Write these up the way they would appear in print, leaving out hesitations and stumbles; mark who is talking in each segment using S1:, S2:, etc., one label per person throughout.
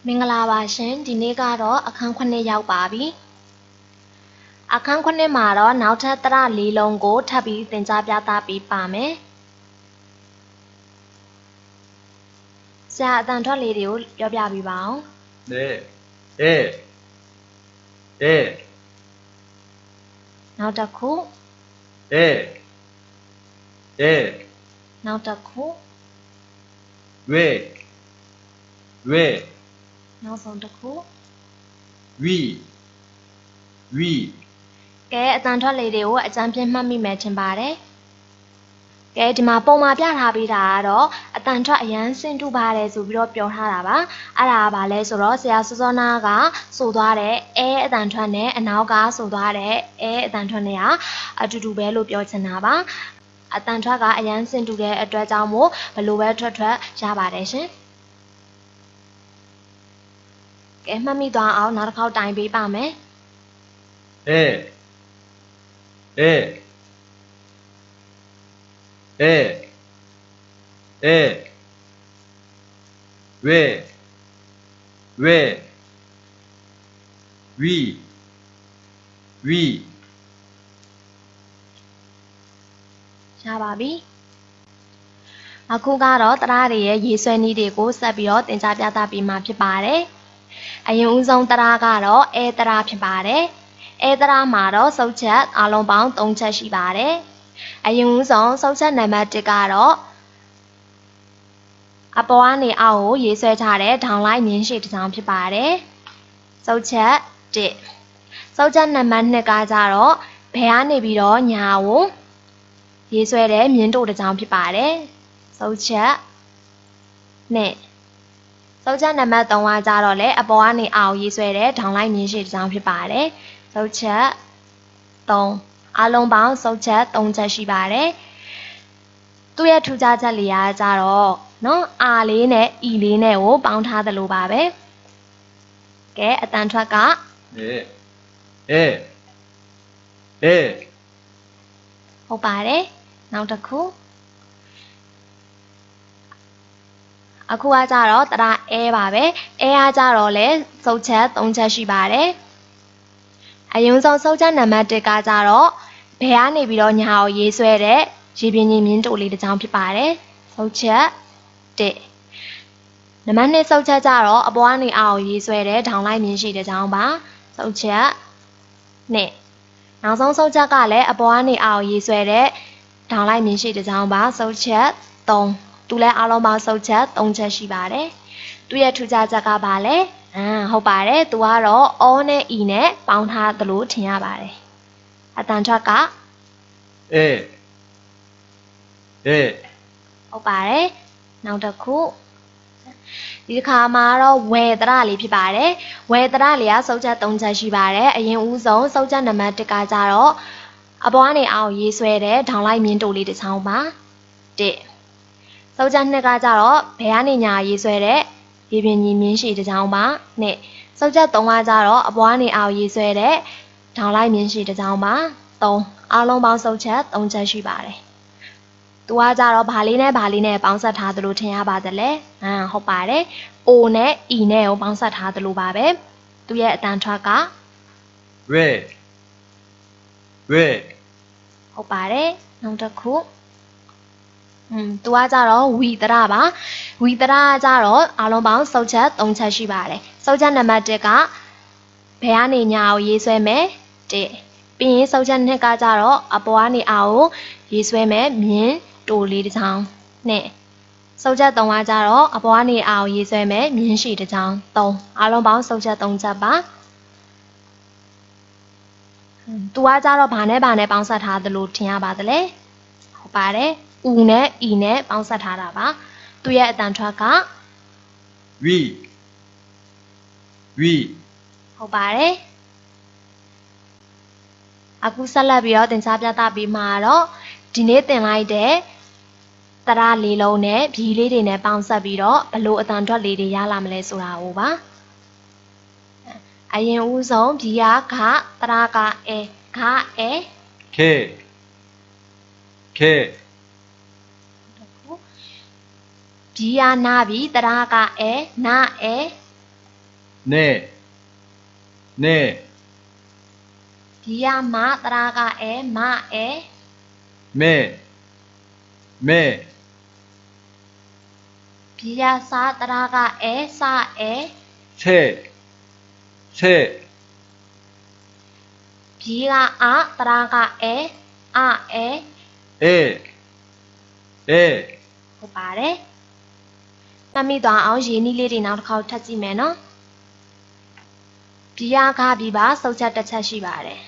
S1: မင်္ဂလာပါရှင်ဒီနေ့ကတော့အခန်း9ရောက်ပါပြီအခန်း9မှာတော့နောက်ထပ်တရ၄လုံးကိုထပ်ပြီးသင်ကြားပြသပေးပါမယ်ဆရာအတန်ထွက်လေးတွေကိုပြောပြပေးပါအောင်နောက်တစ်ခုနောက်တစ်ခုနောက်ဆုံးတစ်ခုကဲအတန်ထွက်လေးတွေကိုအကြမ်းပြင်းမှတ်မိမယ်ထင်ပါတယ်ကဲဒီမှာပုံမှာပြထားပေးတာကတော့အတန်ထွက်အရန်စင်တူပါတယ်ဆိုပြီးတော့ပြောထားတာပါအဲ့ဒါကဘာလဲဆိုတော့ဆရာစောနာကဆိုသွားတဲ့အဲအတန်ထွက်နဲ့အနောက်ကဆိုသွားတဲ့အဲအတန်ထွက်နဲ့ကအတူတူပဲလို့ပြောချင်တာပါအတန်ထွက်ကအရန်စင်တူတဲ့အတွက်ကြောင့်မို့ဘလို့ပဲထွက်ရပါတယ်ရှင်ကဲမှတ်မိသွားအောင်နောက်တစ်ခေါက်တိုင်ပေးပါမယ်ရပါပြီအခုကတော့တရားတွေရဲ့ရေးဆွဲနည်းတွေကိုဆက်ပြီးတော့သင်ကြားပြသပေးမှာဖြစ်ပါတယ်အရင်ဦးဆုံးတရားကတော့အဲတရားဖြစ်ပါတယ်အဲတရားမှာတော့စုပ်ချက်အလုံးပေါင်း3ချက်ရှိပါတယ်အရင်ဦးဆုံးစုပ်ချက်နံပါတ်1ကတော့အပေါ်ကနေအောက်ကိုရေးဆွဲထားတဲ့ဒေါင်လိုက်မြင်းရှည်တစ်စောင်းဖြစ်ပါတယ်စုပ်ချက်1စုပ်ချက်နံပါတ်2ကကြတော့ဘယ်ကနေပြီးတော့ညာကိုရေးဆွဲတဲ့မြင်းတို့တစ်စောင်းဖြစ်ပါတယ်စုပ်ချက်2စုပ်ချက်နံပါတ်3ကကြတော့လေအပေါ်ကနေအောက်ရေးဆွဲတဲ့ဒေါင်လိုက်မြင်းရှည်တစ်စောင်းဖြစ်ပါတယ်စုပ်ချက်3အလုံးပေါင်းစုပ်ချက်3ချက်ရှိပါတယ်သူ့ရဲ့ထူးခြားချက်လေးကကြတော့နော်အာလေးနဲ့အီလေးနဲ့ကိုပေါင်းထားသလိုပါပဲကဲအတန်ထွက်ကဟုတ်ပါတယ်နောက်တစ်ခုအခုကကြတော့တရာအဲပါပဲအဲကကြတော့လေစုပ်ချက်3ချက်ရှိပါတယ်အရင်ဆုံးစုပ်ချက်နံပါတ်1ကကြတော့ဘယ်ကနေပြီးတော့ညာကိုရေးဆွဲတဲ့ရေပြင်းကြီးမြင်းတိုလေးတစ်ချောင်းဖြစ်ပါတယ်စုပ်ချက်1နံပါတ်2စုပ်ချက်ကြတော့အပေါ်ကနေအောက်ရေးဆွဲတဲ့ဒေါင်လိုက်မြင်းရှိတစ်ချောင်းပါစုပ်ချက်2နောက်ဆုံးစုပ်ချက်ကလည်းအပေါ်ကနေအောက်ရေးဆွဲတဲ့ဒေါင်လိုက်မြင်းရှိတစ်ချောင်းပါစုပ်ချက်3သူလည်းအလုံးပေါင်းစုပ်ချက်3ချက်ရှိပါတယ်သူရဲ့ထူးခြားချက်ကဘာလဲဟုတ်ပါတယ်သူကတော့အောနဲ့အီနဲ့ပေါင်းထားသလိုထင်ရပါတယ်အတန်ထွက်ကဟုတ်ပါတယ်နောက်တစ်ခုဒီတစ်ခါမှာတော့ဝယ်တရလေးဖြစ်ပါတယ်ဝယ်တရလေးကစုပ်ချက်3ချက်ရှိပါတယ်အရင်ဦးဆုံးစုပ်ချက်နံပါတ်1ကကြတော့အပေါ်ကနေအောက်ရေးဆွဲတဲ့ဒေါင်လိုက်မြင်းတိုလေးတစ်ချောင်းပါ1စုပ်ချက်2ကကြတော့ဘယ်ကနေညာရေးဆွဲတဲ့ရေပြင်းကြီးမြင်းရှည်တစ်ချောင်းပါ2စုပ်ချက်3ကကြတော့အပေါ်ကနေအောက်ရေးဆွဲတဲ့ဒေါင်လိုက်မြင်းရှည်တစ်ချောင်းပါ3အားလုံးပေါင်းစုပ်ချက်3ချက်ရှိပါတယ်သူကကြတော့ဘာလေးနဲ့ဘာလေးနဲ့ပေါင်းဆက်ထားသလိုထင်ရပါသလဲဟုတ်ပါတယ် O နဲ့ E နဲ့ကိုပေါင်းဆက်ထားသလိုပါပဲသူရဲ့အတန်ထွက်ကဟုတ်ပါတယ်နောက်တစ်ခုသူကကြတော့ဝီတရပါဝီတရကကြတော့အားလုံးပေါင်းစုပ်ချက်3ချက်ရှိပါတယ်စုပ်ချက်နံပါတ်1ကဘယ်ကနေညာကိုရေးဆွဲမယ်1ပြီးရင်စုပ်ချက်2ကကြတော့အပေါ်ကနေအောက်ကိုရေးဆွဲမယ်မြင်းတိုလေးတစ်ချောင်း2စုပ်ချက်3ကကြတော့အပေါ်ကနေအောက်ရေးဆွဲမယ်မြင်းရှည်တစ်ချောင်း3အားလုံးပေါင်းစုပ်ချက်3ချက်ပါသူကကြတော့ဘာနဲ့ဘာနဲ့ပေါင်းဆက်ထားသလိုထင်ရပါသလဲဟုတ်ပါတယ်U နဲ့ E နဲ့ပေါင်းဆက်ထားတာပါသူရဲ့အတန်ထွက်ကဟုတ်ပါတယ်အခုဆက်လက်ပြီးတော့သင်ကြားပြသပေးမှာတော့ဒီနေ့သင်လိုက်တဲ့တရလေးလုံးနဲ့ဖြီးလေးတွေနဲ့ပေါင်းဆက်ပြီးတော့ဘလို့အတန်ထွက်လေးတွေရလာမလဲဆိုတာကိုပါအရင်ဦးဆုံးဖြီးကခတရကအဲခအဲဖြီးကနာပြီးတရကအဲနာအဲ
S2: 네, 네,
S1: 비야마 따라가에 마에
S2: 매, 매,
S1: 비야사 따라가에 사에
S2: 새,
S1: 비가 아 따라가에 아에
S2: 애,
S1: ဟုတ်ပါတယ်မှတ်မိသွားအောင်ရင်းနှီးလေးတွေနောက်တစ်ခေါက်ထပ်ကြည့်မယ်နော်비야 가 비바 စုပ်ချက်တစ်ချက်ရှိပါတယ်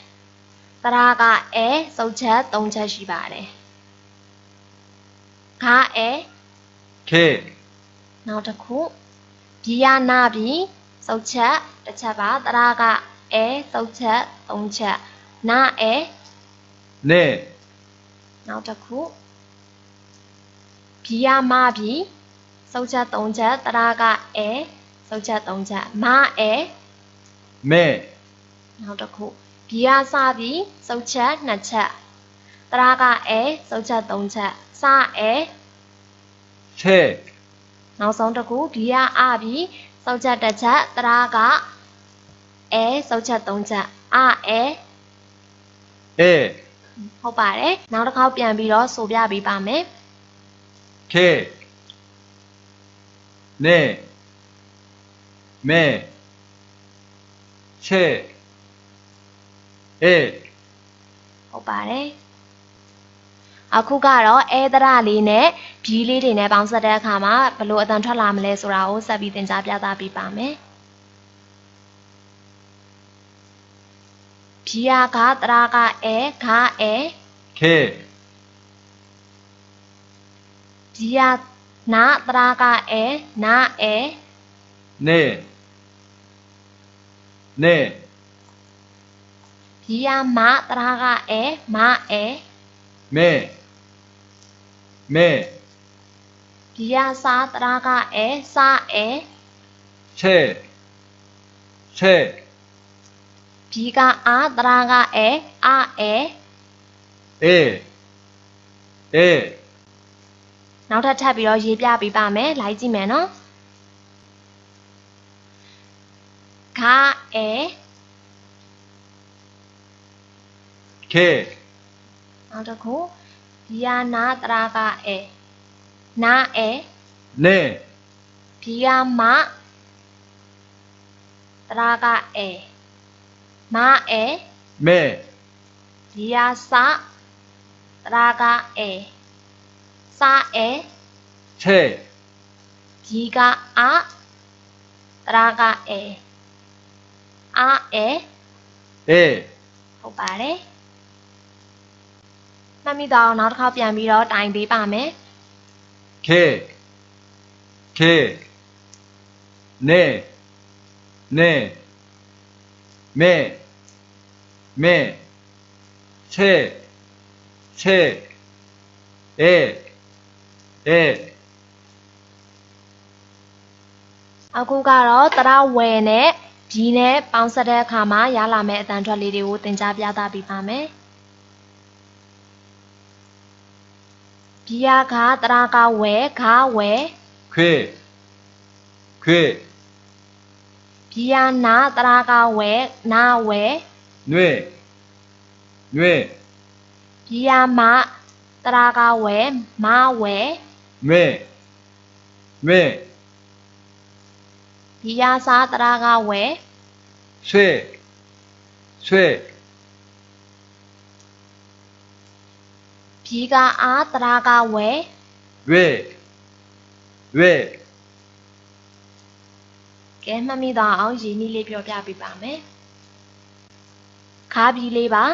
S1: 따라가에 စုပ်ချက်၃ချက်ရှိပါတယ်가에
S2: 개,
S1: နောက်တစ်ခု비야 나 비 စုပ်ချက်တစ်ချက်ပါ따라가에 စုပ်ချက်၃ချက်나에
S2: 네,
S1: နောက်တစ်ခု비야 마 비 စုပ်ချက်၃ချက်따라가에 စုပ်ချက်၃ချက်마에
S2: 매,
S1: နောက်တစ်ခု비야 사 비 စုပ်ချက်၂ချက်따라가에 စုပ်ချက်၃ချက်사에
S2: 새,
S1: နောက်ဆုံးတစ်ခု비야 아 비 စုပ်ချက်တစ်ချက်따라가에 စုပ်ချက်၃ချက်아에
S2: 애,
S1: ဟုတ်ပါတယ်နောက်တစ်ခေါက်ပြန်ပြီးတော့ဆိုပြပေးပါမယ်
S2: 개, 네, 매, 새, 애,
S1: ဟုတ်ပါတယ်အခုကတော့အဲဒရလေးနဲ့ဘီလေးတွေနဲ့ပေါင်းစပ်တဲ့အခါမှာဘလို့အတန်ထွက်လာမလဲဆိုတာကိုဆက်ပြီးသင်ကြားပြသပေးပါမယ်ဘီယာကတရာကအဲခါအဲ
S2: 개,
S1: ဘီယာနာတရာကအဲနာအဲ
S2: 네, 네,
S1: ဘီယာမတရာကအဲမအဲ
S2: 매, 매,
S1: ဘီယာစာတရာကအဲစာအဲ
S2: 새, 새,
S1: ဘီကအာတရာကအဲအာအဲ
S2: 애, 애,
S1: နောက်ထပ်ထပ်ပြီးတော့ရေးပြပေးပါမယ်လိုက်ကြည့်မယ်နော်ခါအဲ
S2: 개,
S1: နောက်တစ်ခုဘီယာနာတရာကအဲနာအဲ
S2: 네,
S1: ဘီယာမတရာကအဲမအဲ
S2: 매,
S1: ဘီယာစာတရာကအဲစာအဲ
S2: 새,
S1: ဘီကအာတရာကအဲအာအဲ
S2: 애,
S1: ဟုတ်ပါတယ်မှတ်မိတော့နောက်တစ်ခေါက်ပြန်ပြီးတော့တိုင်ပေးပါမယ်
S2: 개, 개, 네, 네, 매, 매, 새, 새, 애, 애,
S1: အခုကတော့တရဝယ်နဲ့ဒီနဲ့ပေါင်းစပ်တဲ့အခါမှာရလာမယ့်အတန်ထွက်လေးတွေကိုသင်ကြားပြသပေးပါမယ်ဘီယာကတရာကဝယ်ခါဝယ်
S2: 괴, 괴,
S1: ဘီယာနာတရာကဝယ်နာဝယ်
S2: 뇌, 뇌,
S1: ဘီယာမတရာကဝယ်မဝယ်
S2: 매, 매,
S1: ဘီယာစာတရာကဝယ်
S2: 쇠, 쇠,
S1: ဘီကအားတရာကဝယ်
S2: 왜, 왜,
S1: ကဲမှတ်မိတော့အောင်ရင်းနှီးလေးပြောပြပေးပါမယ်ခါဘီလေးပါ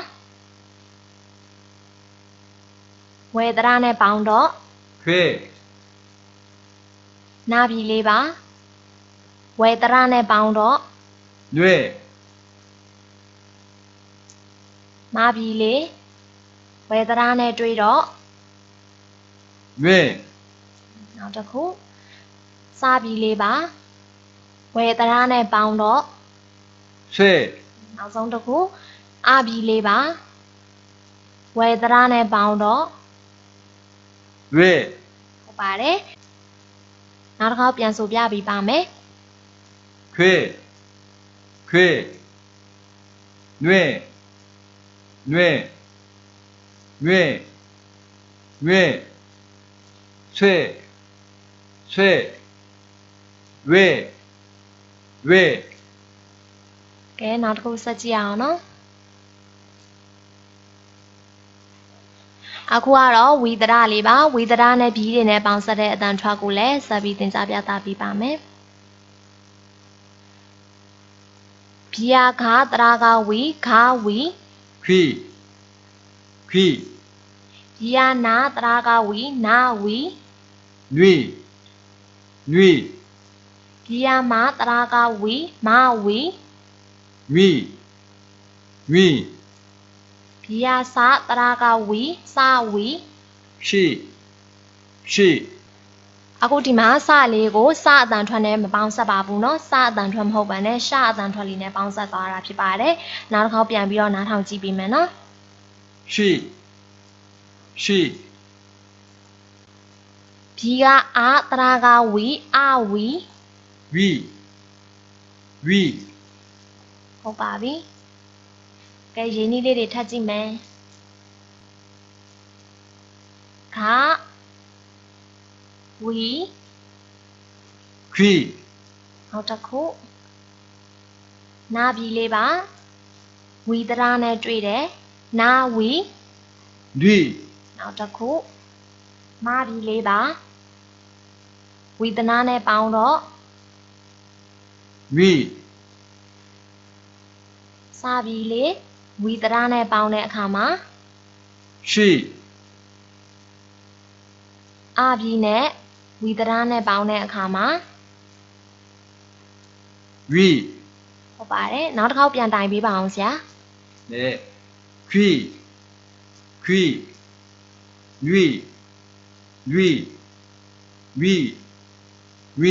S1: ဝယ်တရာနဲ့ပေါင်းတော့
S2: 괴,
S1: နာဘီလေးပါဝယ်တရာနဲ့ပေါင်းတော့
S2: 뇌,
S1: မဘီလေးဝယ်တရာနဲ့တွေးတော့
S2: 뇌,
S1: နောက်တစ်ခုစာဘီလေးပါဝယ်တရာနဲ့ပေါင်းတော့
S2: 쇠,
S1: နောက်ဆုံးတစ်ခုအာဘီလေးပါဝယ်တရာနဲ့ပေါင်းတော့
S2: 왜,
S1: ဟုတ်ပါတယ်နောက်တစ်ခေါက်ပြန်ဆိုပြပေးပါမယ်
S2: 괴, 괴, 뇌, 뇌, 뇌, 뇌, 쇠, 쇠, 외, 외,
S1: ကဲနောက်တစ်ခုဆက်ကြည့်အောင်နော်အခုကတော့ဝီသရလေးပါဝီသရနဲ့ဘီတွေနဲ့ပေါင်းဆက်တဲ့အတန်ထွက်ကိုလည်းဆက်ပြီးသင်ကြားပြသပေးပါမယ်ဘီယာခါတရာကဝီခါဝီ
S2: 귀, 귀,
S1: ဘီယာနာတရာကဝီနာဝီ
S2: 뉘, 뉘,
S1: ဘီယာမာတရာကဝီမာဝီ
S2: 위, 위,
S1: ဘီယာစာတရာကဝီစာဝီ
S2: 시, 시,
S1: အခုဒီမှာစလေးကိုစအတန်ထွက်နဲ့မပေါင်းဆက်ပါဘူးเนาะစအတန်ထွက်မဟုတ်ပါနဲ့ရှအတန်ထွက်လေးနဲ့ပေါင်းဆက်သွားတာဖြစ်ပါတယ်နောက်တစ်ခေါက်ပြန်ပြီးတော့နားထောင်ကြည့်ပေးမယ်เนาะ
S2: 시, 시,
S1: ဘီကအာတရာကဝီအာဝီ
S2: 위, 위,
S1: ဟုတ်ပါပြီကဲရင်းနှီးလေးတွေထပ်ကြည့်မယ်ခဝီ
S2: 귀,
S1: နောက်တစ်ခုနာဘီလေးပါဝီတရာနဲ့တွေ့တယ်နာဝီ
S2: 뉘,
S1: နောက်တစ်ခုမာဘီလေးပါဝီတနာနဲ့ပေါင်းတော့
S2: 위,
S1: စာဘီလေးဝီတရာနဲ့ပေါင်းတဲ့အခါမှာ
S2: 시,
S1: အာဘီနဲ့ဝီတရာနဲ့ပေါင်းတဲ့အခါမှာ
S2: 위,
S1: ဟုတ်ပါတယ်နောက်တစ်ခေါက်ပြန်တိုင်ပေးပါအောင်ဆရာ
S2: 네, 귀, 귀, 뉘, 뉘, 위, 위,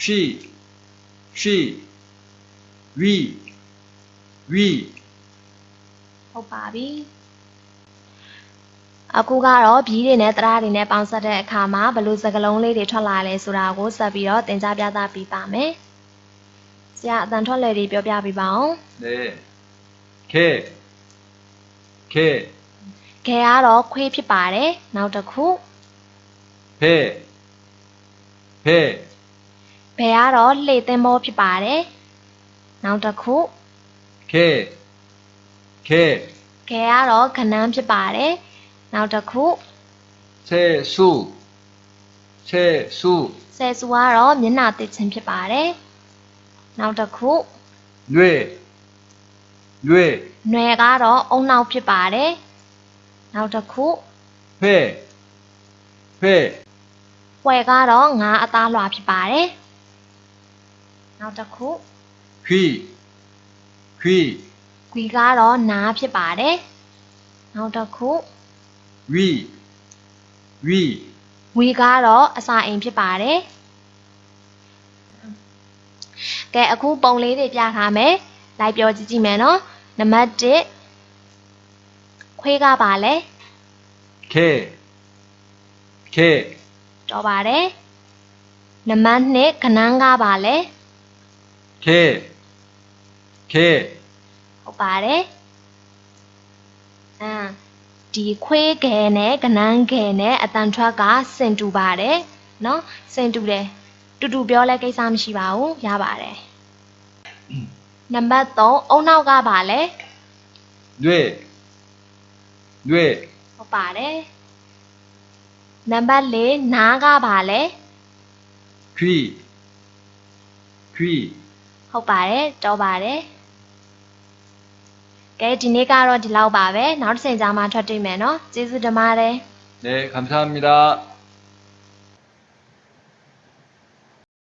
S2: 시, 시, 위, 위,
S1: ဟုတ်ပါပြီအခုကတော့ဘီးတွေနဲ့တရာတွေနဲ့ပေါင်းဆက်တဲ့အခါမှာဘယ်လိုစကားလုံးလေးတွေထွက်လာလဲဆိုတာကိုဆက်ပြီးတော့သင်ကြားပြသပေးပါမယ်ဆရာအတန်ထွက်လေတွေပြောပြပေးပါအောင်
S2: 네, 개, 개,
S1: ခဲကတော့ခွေးဖြစ်ပါတယ်နောက်တစ်ခု
S2: 배, 배,
S1: ဘယ်ကတော့လှေသင်းဘောဖြစ်ပါတယ်နောက်တစ်ခု
S2: 개, 개,
S1: ခဲကတော့ခနန်းဖြစ်ပါတယ်နောက်တစ်ခု
S2: 세수, 세수,
S1: ဆယ်စုကတော့မျက်နှာတစ်ချင်းဖြစ်ပါတယ်နောက်တစ်ခု
S2: 뇌, 뇌,
S1: နွယ်ကတော့အုံနောက်ဖြစ်ပါတယ်နောက်တစ်ခု
S2: 회, 회,
S1: ဝဲကတော့ငါးအသားလွှာဖြစ်ပါတယ်နောက်တစ်ခု
S2: 귀, 귀,
S1: ဂွီကတော့နားဖြစ်ပါတယ်နောက်တစ်ခု
S2: 위, 위,
S1: ဝီကတော့အစာအိမ်ဖြစ်ပါတယ်ကဲအခုပုံလေးတွေပြထားမယ်လိုက်ပြောကြည့်ကြည့်မယ်နော်နံပါတ်1ခွေးကပါလဲ
S2: 개, 개,
S1: တော်ပါတယ်နံပါတ်2ခနန်းကပါလဲ
S2: 개, 개,
S1: ဟုတ်ပါတယ်ဒီခွေးခဲနဲ့ကနန်းခဲနဲ့အတန်ထွက်ကစင်တူပါတယ်နော်စင်တူတယ်တူတူပြောလဲကိစ္စမရှိပါဘူးရပါတယ်နံပါတ်3အုံနောက်ကပါလဲ
S2: 뇌, 뇌,
S1: ဟုတ်ပါတယ်နံပါတ်4နားကပါလဲ
S2: 귀, 귀,
S1: ဟုတ်ပါတယ်တော်ပါတယ်ကဲဒီနေ့ကတော့ဒီလောက်ပါပဲနောက်တစ်ချိန်ကြာမှထွက်တွေ့မယ်နော်ကျေးဇူးတင်ပါတယ်
S2: 네, 감사합니다.